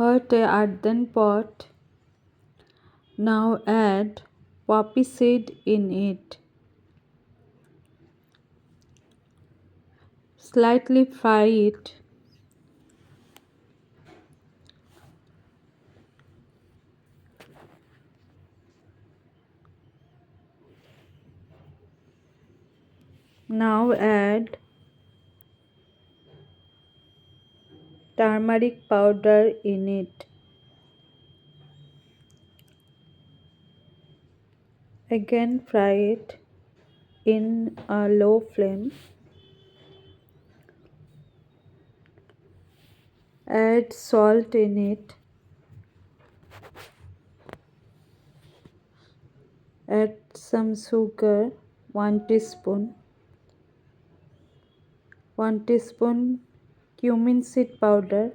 Hot a earthen pot. Now add poppy seed in it. Slightly fry it. Now add turmeric powder in it. Again fry it in a low flame. Add salt in it. Add some sugar, 1 teaspoon. 1 teaspoon cumin seed powder.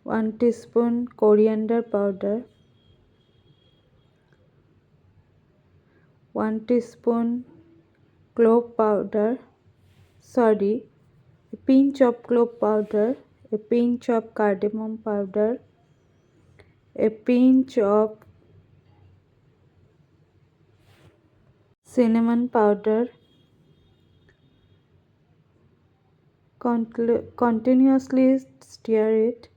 1 teaspoon coriander powder. 1 teaspoon clove powder. A pinch of clove powder. A pinch of cardamom powder. A pinch of cinnamon powder. Continuously stir it.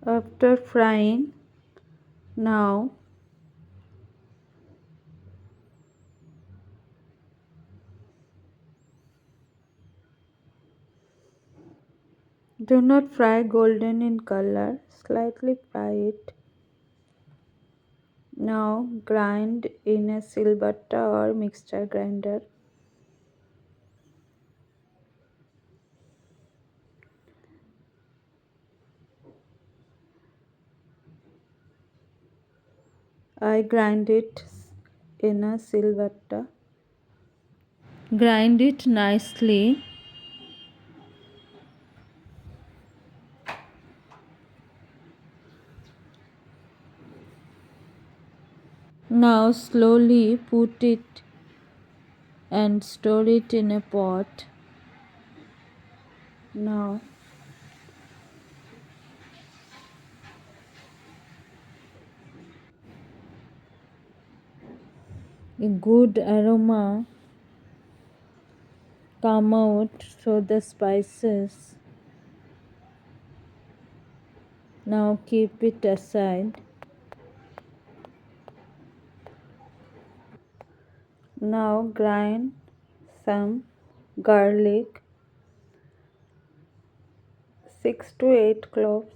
After frying, now do not fry golden in color, slightly fry it. Now grind in a silbatta or mixture grinder. I grind it in a silbatta. Grind it nicely. Now slowly put it and store it in a pot. Now a good aroma come out through the spices. Now keep it aside. Now grind some garlic, 6 to 8 cloves.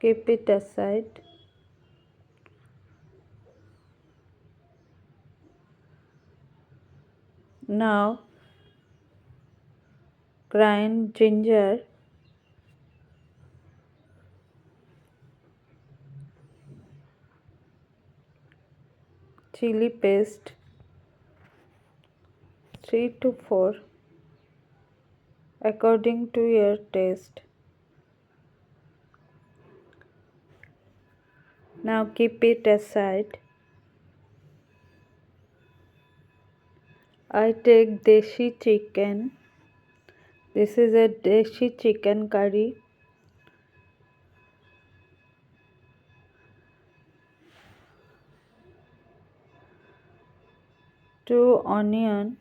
Keep it aside. Now grind ginger, chili paste, 3 to 4 according to your taste. Now keep it aside. I take deshi chicken. This is a deshi chicken curry. 2 onion,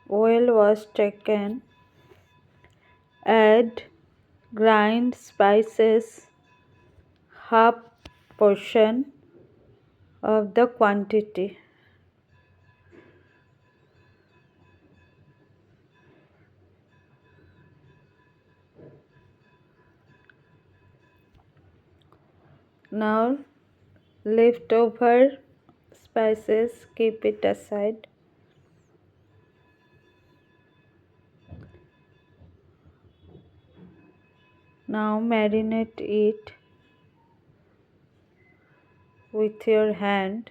well washed chicken. Add grind spices, half portion of the quantity. Now leftover spices, keep it aside. Now marinate it with your hand.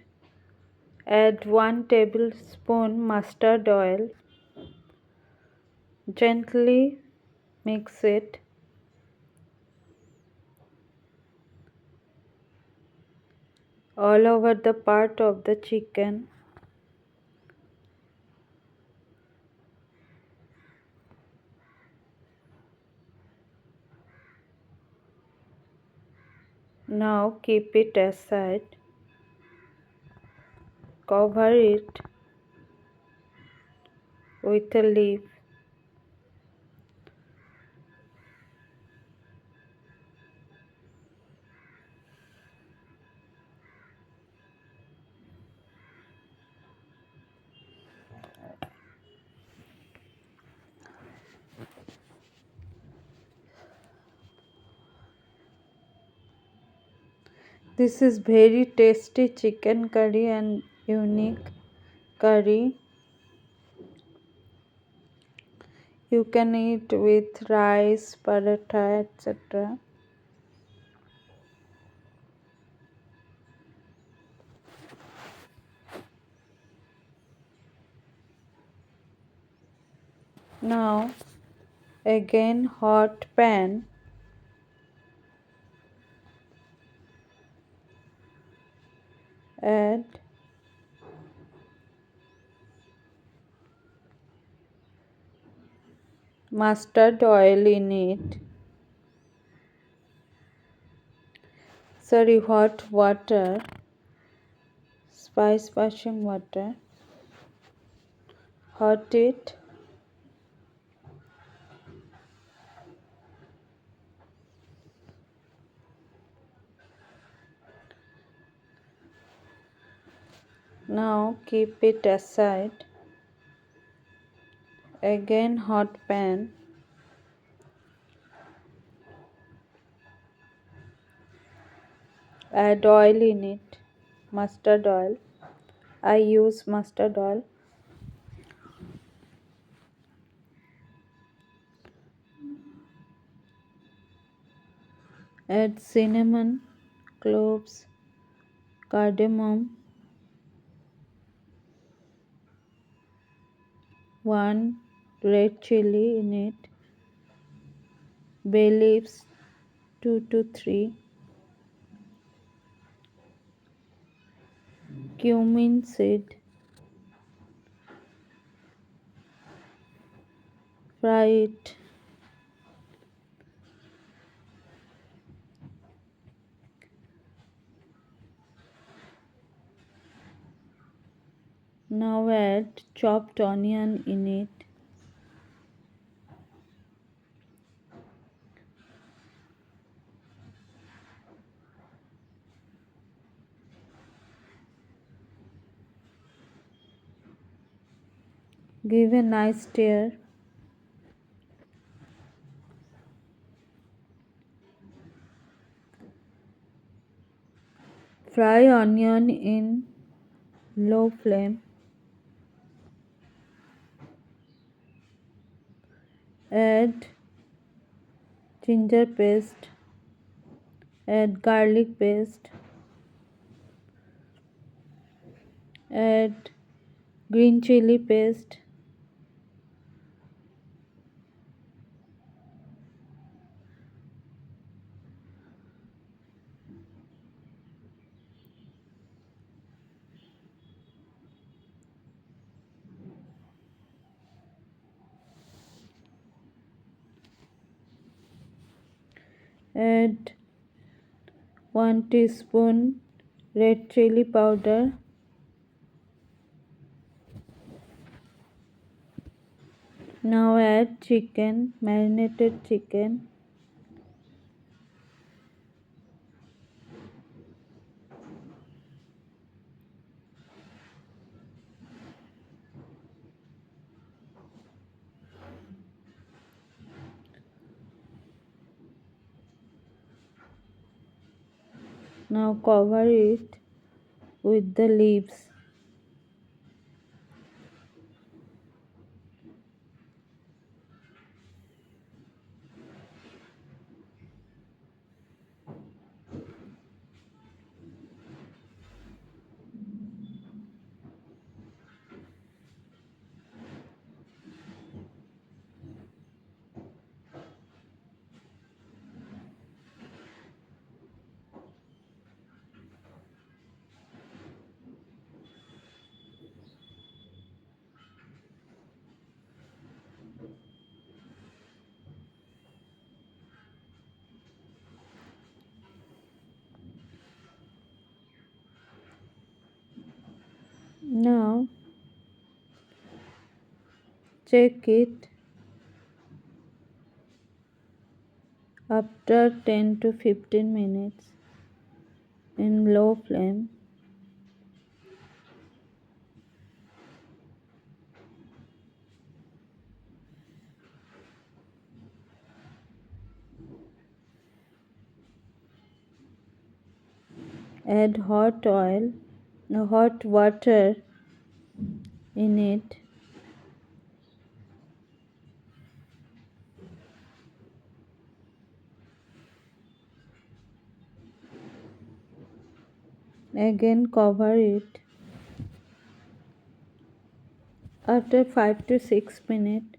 Add 1 tablespoon mustard oil. Gently mix it. All over the part of the chicken. Now keep it aside. Cover it with a leaf. This is very tasty chicken curry and unique curry. You can eat with rice, paratha, etc. Now again hot pan. Add mustard oil in it. Hot water. Spice washing water. Hot it. Now keep it aside. Again hot pan. Add oil in it. Mustard oil. I use mustard oil. Add cinnamon, cloves, cardamom, 1 red chili in it, bay leaves 2 to 3, cumin seed. Fry it. Now add chopped onion in it. Give a nice stir. Fry onion in low flame. Add ginger paste. Add garlic paste. Add green chili paste. Add 1 teaspoon red chili powder. Now add chicken, marinated chicken. Now cover it with the leaves. Now check it after 10 to 15 minutes in low flame. Add hot water in it. Again cover it. After 5 to 6 minutes,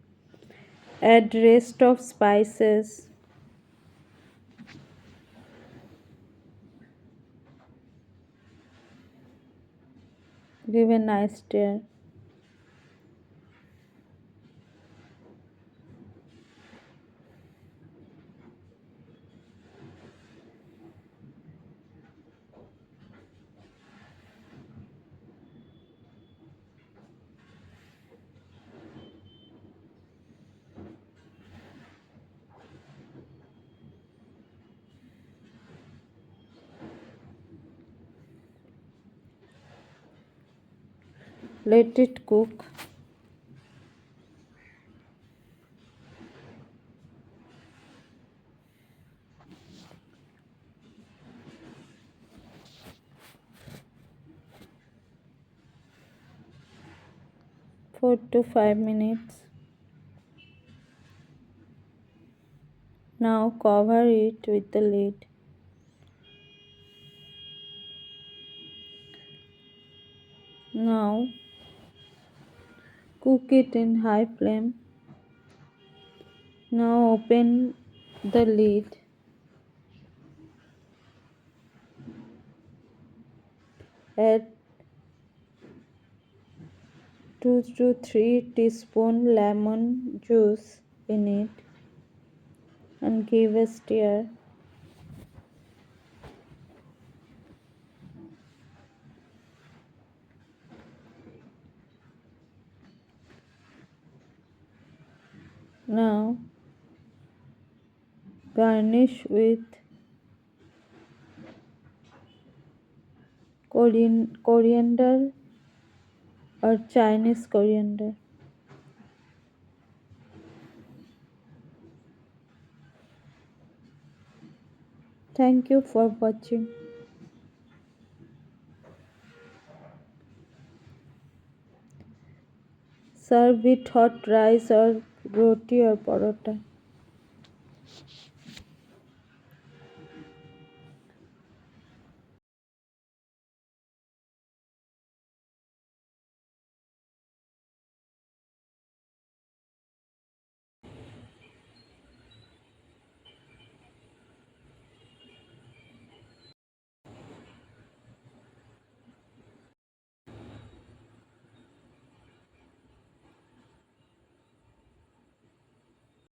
add rest of spices. Give a nice stir. Let it cook. For 4 to 5 minutes. Now cover it with the lid. Now cook it in high flame. Now open the lid. Add 2 to 3 teaspoons lemon juice in it and give a stir. Now garnish with coriander or Chinese coriander. Thank you for watching. Serve with hot rice or roti or parota.